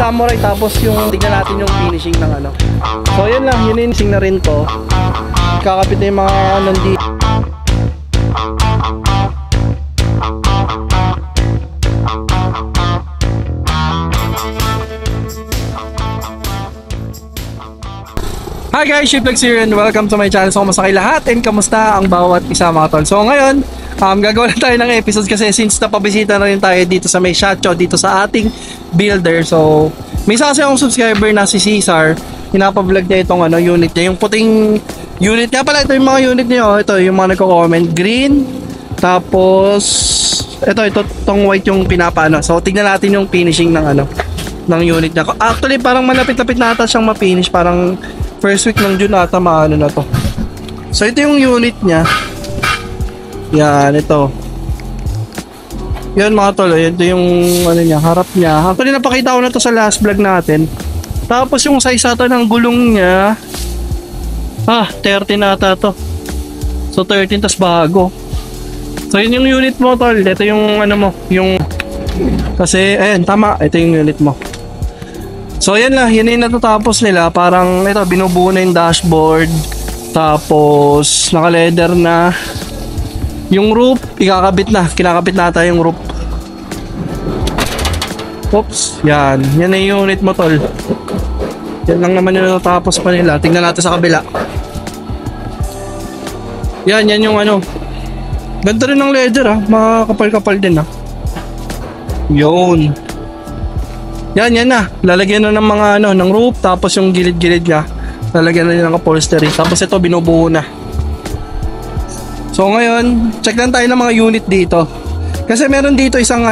samurai, tapos yung tignan natin yung finishing ng ano. So yun lang, yun finishing na rin to. Kakapit na yung mga nandito. Hi guys, Shiplex here and welcome to my channel. So kamusta kayo lahat and kamusta ang bawat isa mga tol. So ngayon, gagawa na tayo ng episodes kasi since napabisita na rin tayo dito sa may Shacho, dito sa ating builder. So may isa kasi akong subscriber na si Cesar, pinapablog niya itong unit niya, yung puting unit niya pala. Ito yung mga unit niya, ito yung mga nagko-comment, green, tapos itong white yung pinapano. So tignan natin yung finishing ng ng unit niya. Actually parang malapit-lapit na ata siyang ma-finish, parang first week ng June ata maano na to. So ito yung unit niya. Yan, ito. Yan mga tol, ito yung niya, harap niya. Actually napakita ko na to sa last vlog natin. Tapos yung size ata ng gulong niya, 13 na ata to. So 13 tas bago. So yun yung unit mo tol. Ito yung yung kasi ayan, tama, ito yung unit mo. So yan lang, yun yung natatapos nila. Parang ito, binubuo na yung dashboard. Tapos naka-leather na. Yung roof, kinakabit na tayo yung roof. Oops, yan. Yan na yung unit mo tol. Yan lang naman yung natatapos pa nila. Tingnan natin sa kabila. Yan yung ganda rin ng leather makakapal-kapal din Yun. Yan na. Lalagyan na ng mga ng roof, tapos yung gilid-gilid niya lalagyan na ng upholstery. Tapos ito binubuo na. So ngayon, check lang tayo ng mga unit dito. Kasi meron dito isang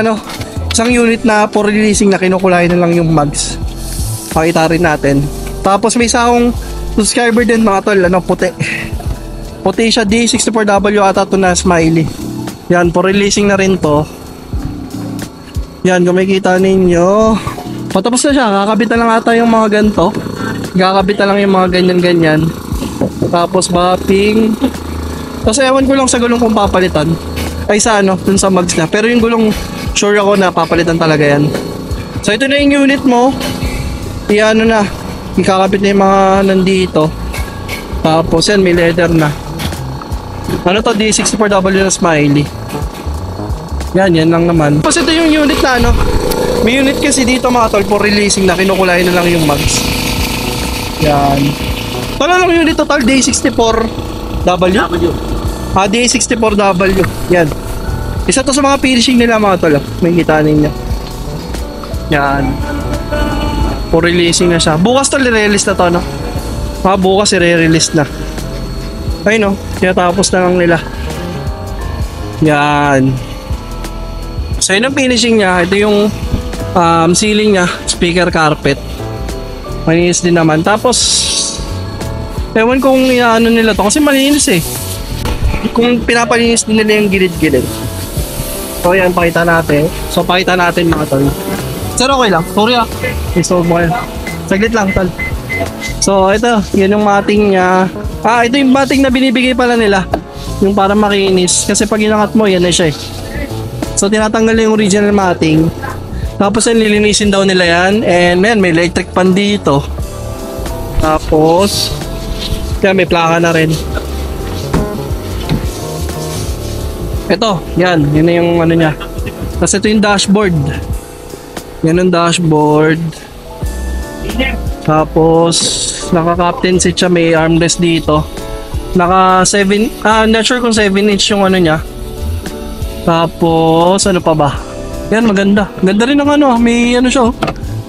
unit na for releasing na kinukulay na lang yung mugs. Pakita rin natin. Tapos may isa akong subscriber din mga tol, puti. Puti siya, D64W ata to na smiley. Yan, for releasing na rin to. Yan, kung makikita ninyo, patapos na siya, kakabit na lang ata yung mga ganito. Kakabit na lang yung mga ganyan-ganyan. Tapos mapping. Tapos ewan ko lang sa gulong kung papalitan. Ay sa dun sa mugs na. Pero yung gulong, sure ako na papalitan talaga yan. So ito na yung unit mo. Na, ikakabit na yung mga nandito. Tapos yan, may leather na. To, D64W na smiley. Yan lang naman. Tapos ito yung unit na may unit kasi dito mga tol for releasing na kinukulay na lang yung mugs. Yan. Wala lang unit total, D64W. D64W. Yan. Isa to sa mga finishing nila mga tol. May kita ninyo. Yan. For releasing na siya. Bukas to i-release na to bukas i-release na. Ayun tinatapos na lang nila. Yan. So yun ang finishing niya. Ito yung ceiling niya, speaker carpet. Malinis din naman. Tapos ewan kung nila to kasi malinis kung pinapalinis din nila yung gilid-gilid. So yan, pakita natin. So pakita natin mga tol. Sir, okay lang? Sorry i-solve mo kayo. Saglit lang tol. So ito, yun yung matting niya. Ito yung matting na binibigay pala nila. Yung para makinis. Kasi pag inangat mo, yan na siya So tinatanggal yung original matting. Tapos yan, lilinisin daw nila yan. And may electric pan dito. Tapos yan, may plaka na rin. Ito, yan na yung niya. Tapos ito yung dashboard. Yan yung dashboard. Tapos naka-captain seat siya, may armrest dito. Naka 7, not sure kung 7 inch yung niya. Tapos pa ba? Yan, maganda. Ganda rin ng may siya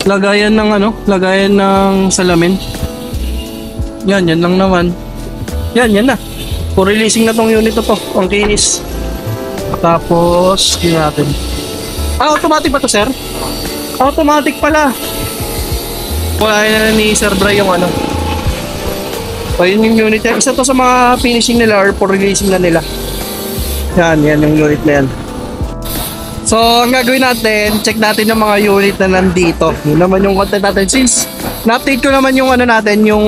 lagayan ng lagayan ng salamin. Yan lang naman. Yan na. For releasing na tong unit to. Ang kinis. Tapos, yun natin. Automatic ba to, sir? Automatic pala. Wala na ni Sir Bray yung yun yung unit yan. Isa to sa mga finishing nila or for releasing na nila. Yan yung unit na yan. So, ang gagawin natin, check natin yung mga unit na nandito. Yun naman yung content natin. Since na-update ko naman yung natin, yung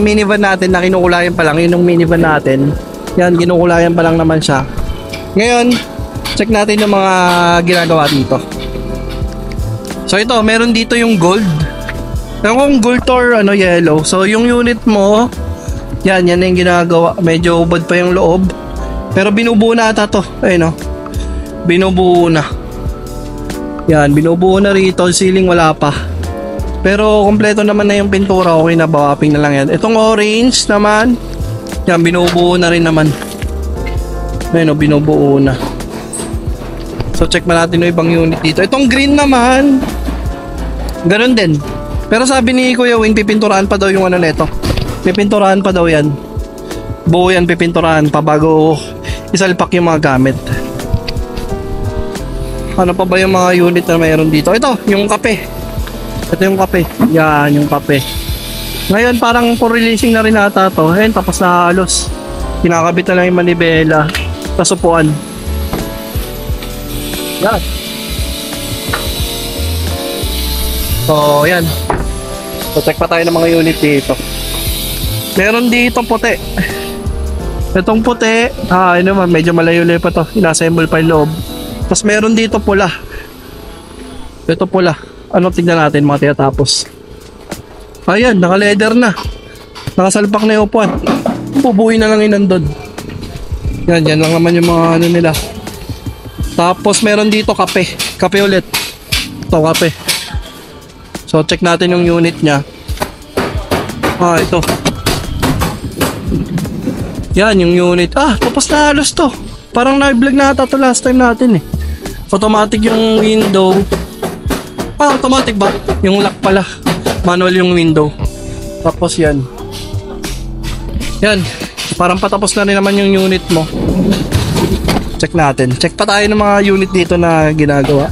minivan natin na kinukulayan pa lang. Yun yung minivan natin. Yan, kinukulayan pa lang naman siya. Ngayon, check natin yung mga ginagawa dito. So ito, meron dito yung gold. Ewan kung gold or ano, yellow. So yung unit mo, yan na yung ginagawa. Medyo ubod pa yung loob. Pero binubuo na ata to. Ayun, no? Binubuo na. Yan, binubuo na rito. Ceiling wala pa. Pero kompleto naman na yung pintura. Okay na, bawaping na lang yan. Itong orange naman, yan, binubuo na rin naman. Ayun, no? Binubuo na. So check mo natin yung ibang unit dito. Itong green naman, ganun din. Pero sabi ni Kuya Wing, pipinturahan pa daw yung ano neto. Pipinturahan pa daw yan. Buo yan, pipinturahan pa bago isalpak yung mga gamit. Ano pa ba yung mga unit na mayroon dito? Ito, yung kape. Ito yung kape. Yan, yung kape. Ngayon parang for releasing na rin ata to. Ayun, tapos na halos. Kinakabit na lang yung manibela. Tapos upuan. Yan. So, yan. So, check pa tayo ng mga unit dito. Meron dito puti. Itong puti, ano naman, medyo malayo-layo pa to. Inassemble pa yung loob. Tapos meron dito pula. Ito pula. Ano, tignan natin mga tinatapos. Ayan, naka-leather na. Nakasalpak na yung upuan. Bubuin na lang yun nandun. Yan lang naman yung mga ano nila. Tapos meron dito kape. Kape ulit. Ito, kape. So, check natin yung unit niya. Ito. Yan, yung unit. Tapos na halos to. Parang na-vlog na ata to last time natin eh. Automatic yung window. Automatic ba? Yung lock pala. Manual yung window. Tapos yan. Yan. Parang patapos na rin naman yung unit mo. Check natin. Check pa tayo ng mga unit dito na ginagawa.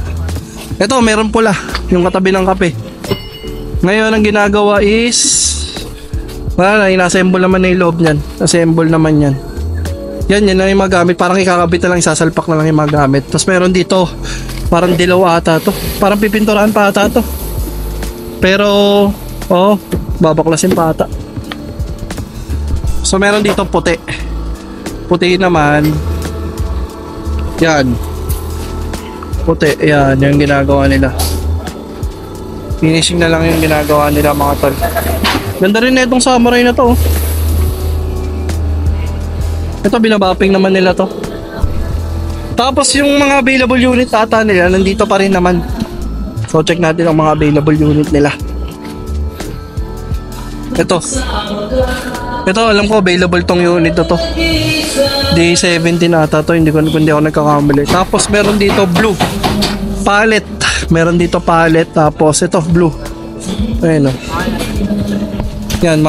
Ito, meron pula. Yung katabi ng kape. Ngayon, ang ginagawa is wala na, inassemble naman na yung loob niyan. Assemble naman yan. Yan lang yung mga gamit. Parang ikakabit na lang, isasalpak na lang yung mga gamit. Tapos meron dito, parang dilaw ata to. Parang pipinturahan pa ata to. Pero, babaklasin pa ata. So meron dito puti. Puti naman. Yan. Puti, yan yung ginagawa nila. Finishing na lang yung ginagawa nila mga tol. Ganda rin na itong samurai na to. Ito binabapping naman nila to. Tapos yung mga available unit ata nila nandito pa rin naman. So check natin ang mga available unit nila. Ito alam ko available tong unit to. D17 ata to, hindi ako nagkakamali. Tapos meron dito blue palette. Meron dito palette, tapos ito blue. Ayun o. Yan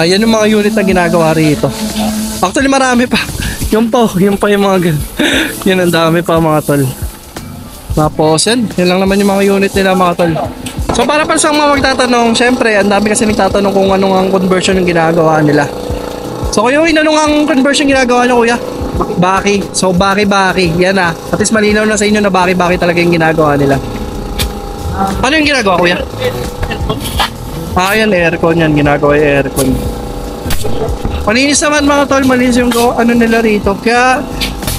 yung mga unit na ginagawa rito. Actually marami pa. Yung pa yung mga ganun. Yan ang dami pa mga tol. Tapos yan lang naman yung mga unit nila mga tol. So para pa sa mga magtatanong, syempre ang dami kasi nagtatanong kung anong ang conversion yung ginagawa nila. So kung yung anong ang conversion ginagawa nyo kuya? Baki. So baki. Yan na. At least malinaw na sa inyo na baki talaga yung ginagawa nila. Ano yung ginagawa kuya? Yan aircon yan. Ginagawa yung aircon. Malinis naman mga tol. Malinis yung ano nila rito. Kaya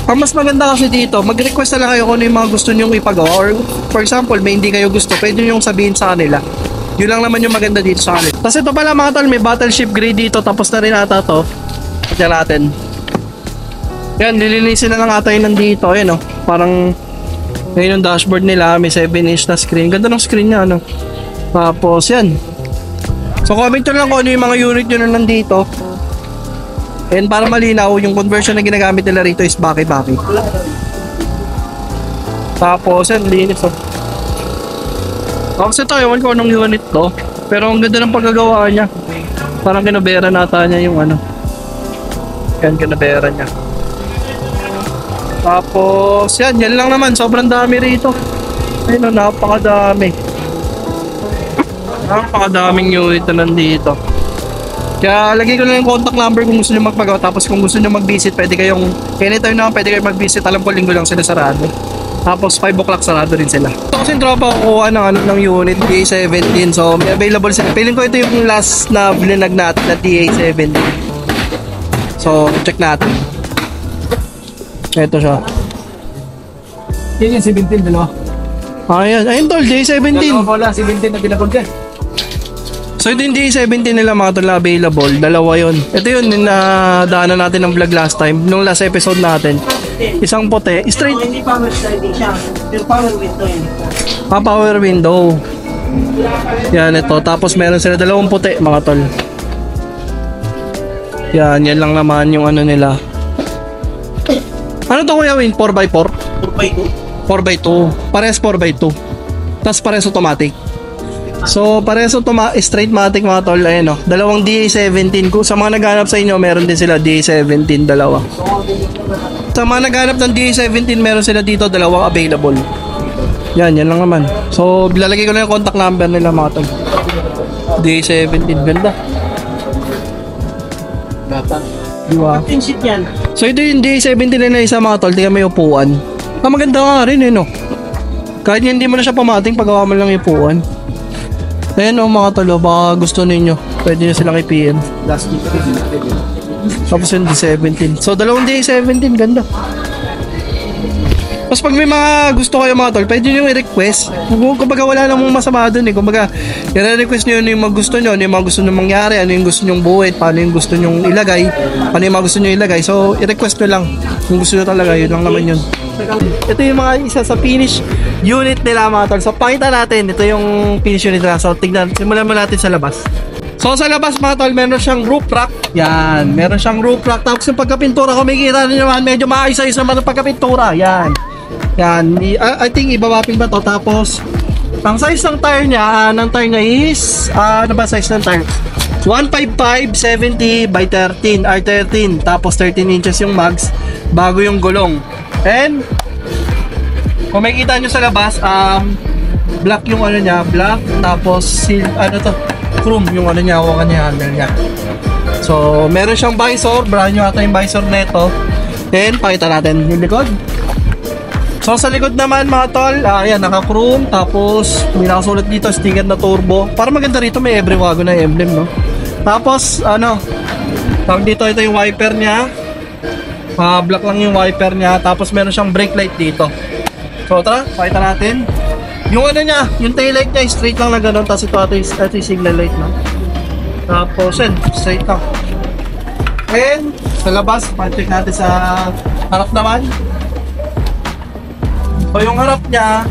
ang mas maganda kasi dito, mag-request na lang kayo kung ano yung mga gusto nyong ipagawa. Or for example, may hindi kayo gusto, pwede nyo yung sabihin sa kanila. Yun lang naman yung maganda dito sa kanila. Tapos ito pala mga tol, may battleship grade dito. Tapos na rin ata to. Tignan natin. Yan, lilinisin na lang ata yun nandito. Ayan o. Parang ngayon yung dashboard nila, may 7-inch na screen. Ganda ng screen niya, ano. Tapos yan. So comment nyo lang kung ano yung mga unit nyo na nandito. And para malinaw, yung conversion na ginagamit nila rito is baki. Tapos yan, linis oh. Tapos ito, ewan ko anong unit to. Pero ang ganda ng pagkagawa niya. Parang kinabera nata niya yung ano. Yan, kinabera niya. Tapos yan lang naman, sobrang dami rito. Ayun, napakadaming unit na nandito. Kaya lagay ko na yung contact number kung gusto nyo magpagawa. Tapos kung gusto nyo mag-visit, pwede kayong anytime naman pwede kayong mag-visit. Alam ko linggo lang sila sarado. Tapos 5 o'clock sarado rin sila. Ito kasi tropa kukuha ng unit DA17. So may available sila. Feeling ko ito yung last na blinag natin na DA17. So check natin. Ito siya. Yan yung 17, dalawa. Ayun tol, DA17. Dalawa ko lang, 17 na binabag dyan. So ito yung D17 nila mga tol na available. Dalawa yun. Ito yun yung nadaanan natin ng vlog last time. Nung last episode natin. Isang puti. Straight. Hindi power sliding siya. Pero power window yun. Power window. Yan ito. Tapos meron sila dalawang puti mga tol. Yan lang naman yung ano nila. Ano to Kuya Win? 4x4? 4x2. 4x2. Pares 4x2. Tapos pares automatic. So pares straight matic mga tol. Ayan o. Dalawang DA17. Kung sa mga naghanap sa inyo, meron din sila DA17 dalawa. Sa mga naghanap ng DA17, meron sila dito dalawang available. Yan lang naman. So lalagay ko na yung contact number nila mga tol. DA17. Ganda. Diba? Captain seat yan. So ito yung DA17 na isa mga tol. Tingnan may upuan. Maganda nga rin no. Kahit hindi mo na siya pamating, pagawa mo lang yung upuan. Ayan mga tol, baka gusto ninyo, pwede nyo silang i-PM. Tapos yung D17. So dalawang D17, ganda. Tapos pag may mga gusto kayo mga tol, pwede nyo i-request. Kumbaga wala namang masama dun Kumbaga, i-request nyo yung mga gusto nyo, ano yung mga gusto nyo mangyari, ano yung gusto nyo buuin, paano yung gusto nyo ilagay, ano yung mga gusto nyo ilagay. So i-request nyo lang kung gusto nyo talaga, yun lang naman yun. Ito yung mga isa sa finish unit nila mga tol. So pakita natin, ito yung finish unit nila. So tignan, simulan mo natin sa labas. So sa labas mga tol, meron siyang roof rack. Yan, meron siyang roof rack. Tapos yung pagkapintura, kumikita rin naman, medyo maayos-ayos naman ang pagkapintura. Yan. I think ibabaping ba to. Tapos ang size ng tire niya, is ano ba size ng tire? 155 70 by 13 R13. Tapos 13 inches yung mags, bago yung gulong. And kung makikita nyo sa labas, black yung ano niya, black, tapos chrome yung ano niya, hawakan niya, handle niya. So meron siyang visor, brand new ata yung visor neto. Then pakita natin yung likod. So sa likod naman mga tol, ayan, naka-chrome, tapos may nakasulat dito sticker na turbo. Para maganda rito, may every wagon na emblem, no? Tapos tawag dito, ito yung wiper niya. Black lang yung wiper niya. Tapos meron siyang brake light dito. So tara, pakita natin. Yung ano niya, yung tail light niya straight lang na gano'n. Tapos ito yung signal light na. Tapos straight lang. And sa labas, pa-check natin sa harap naman. So yung harap niya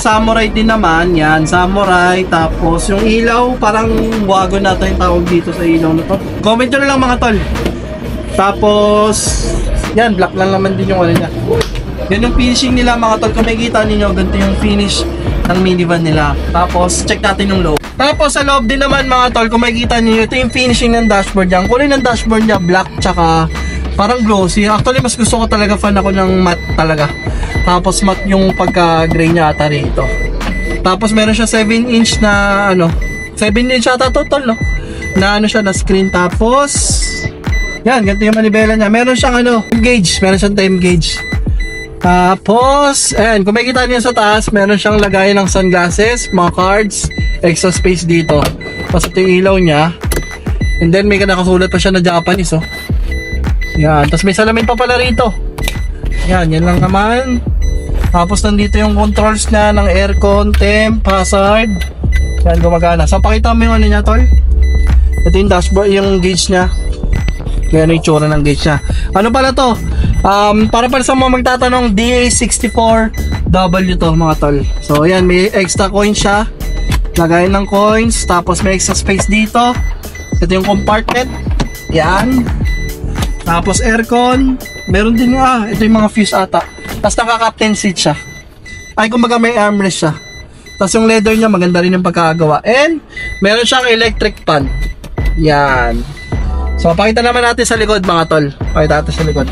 samurai din naman. Yan, samurai. Tapos yung ilaw, parang wagon nato yung tawag dito sa ilaw na to. Comment nyo na lang mga tol. Tapos yan, black lang naman din yung ano niya. Yan yung finishing nila mga tol. Kung makikita ninyo, ganito yung finish ng minivan nila. Tapos check natin yung loob. Tapos sa loob din naman mga tol, kung makikita ninyo, ito yung finishing ng dashboard niya. Ang kulay ng dashboard niya, black tsaka parang glossy. Actually mas gusto ko talaga, fan ako ng matte talaga. Tapos matte yung pagka-gray niya ata rito. Tapos meron siya 7-inch na 7-inch ata total, no? Na siya na screen. Tapos yan, ganito yung manibela niya. Meron siyang gauge, meron siyang time gauge. Tapos, ayan, kung makikita niyo sa taas, meron siyang lagayan ng sunglasses, mga cards, extra space dito. Tapos ito yung ilaw niya. And then may nakasulat pa siya na Japanese, oh. Yan, tapos may salamin pa pala rito. Yan lang naman. Tapos nandito yung controls niya ng aircon, temp, hazard. Yan, gumagana. So pakita mo yung ano niya, tol. Ito yung dashboard, yung gauge niya. Yan yung itsura ng gauge niya. Ano pala to? Para sa mga magtatanong, DA64W to mga tol. So yan, may extra coins siya. Lagayan ng coins. Tapos may extra space dito. Ito yung compartment. Yan. Tapos aircon. Meron din ito yung mga fuse ata. Tapos naka-captain seat siya. Ay, kumbaga may armrest siya. Tapos yung leather niya, maganda rin yung pagkakagawa. And meron siyang electric fan. Yan. So pakita naman natin sa likod mga tol. Pakita natin sa likod.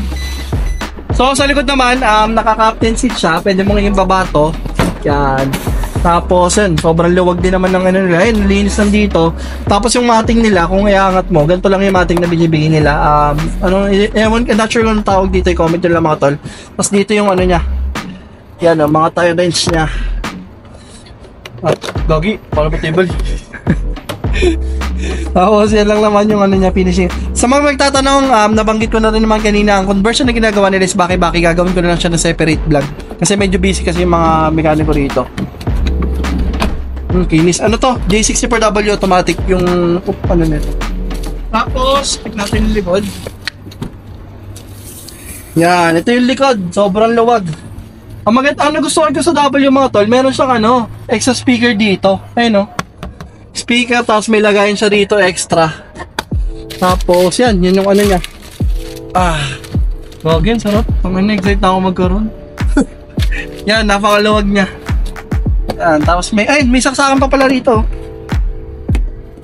So sa likod naman, naka-captain seat siya. Pwede mong yung babato. Yan. Tapos sobrang luwag din naman ng nila. Ayun, linis nandito. Tapos yung mating nila, kung iangat mo, ganito lang yung mating na binibigay nila. Not sure kung tawag dito, i-comment nyo lang mga tol. Tapos dito yung ano niya. Yan, mga tire wrench niya. At gagi, para ba table? Tapos yan lang naman yung ano niya, finishing. Sa mga magtatanong, nabanggit ko na rin naman kanina, ang conversion na ginagawa nila is baki-baki. Gagawin ko na lang siya na separate vlog. Kasi medyo busy kasi yung mga mekaniko rito. Kinis. Ano to? J64W automatic yung ano nito. Tapos, check natin yung likod. Yan, ito yung likod. Sobrang luwag. Ang maganda, ang nagustuhan ko sa W mga tol, meron siyang ano, extra speaker dito. Ayun, no? Speaker, tapos may lagayin siya dito extra. Tapos, yan yung ano niya. Gagawin, sarap. Na-excite na ako magkaroon. Yan, napakaluwag niya. Yan, tapos may saksakan pa pala rito.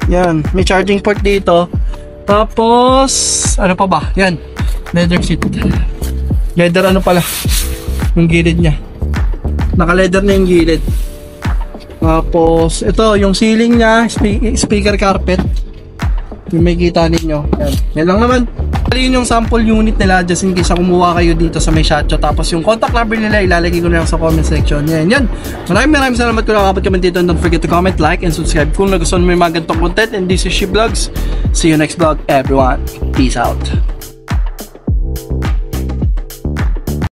Yan, may charging port dito. Tapos, ano pa ba? Yan, leather seat. Leather ano pala? Yung gilid niya. Naka-leather na yung gilid. Tapos, ito, yung ceiling niya, speaker carpet. Yung may kita ninyo. Yan. Yan lang naman. Yun yung sample unit nila just in case kumuha kayo dito sa may Shotcho. Tapos yung contact number nila ilalagay ko na lang sa comment section. Yan. Maraming salamat kung nakakapag comment dito. And don't forget to comment, like, and subscribe kung nagustuhan mo yung mga ganitong content. And this is She Vlogs. See you next vlog, everyone. Peace out.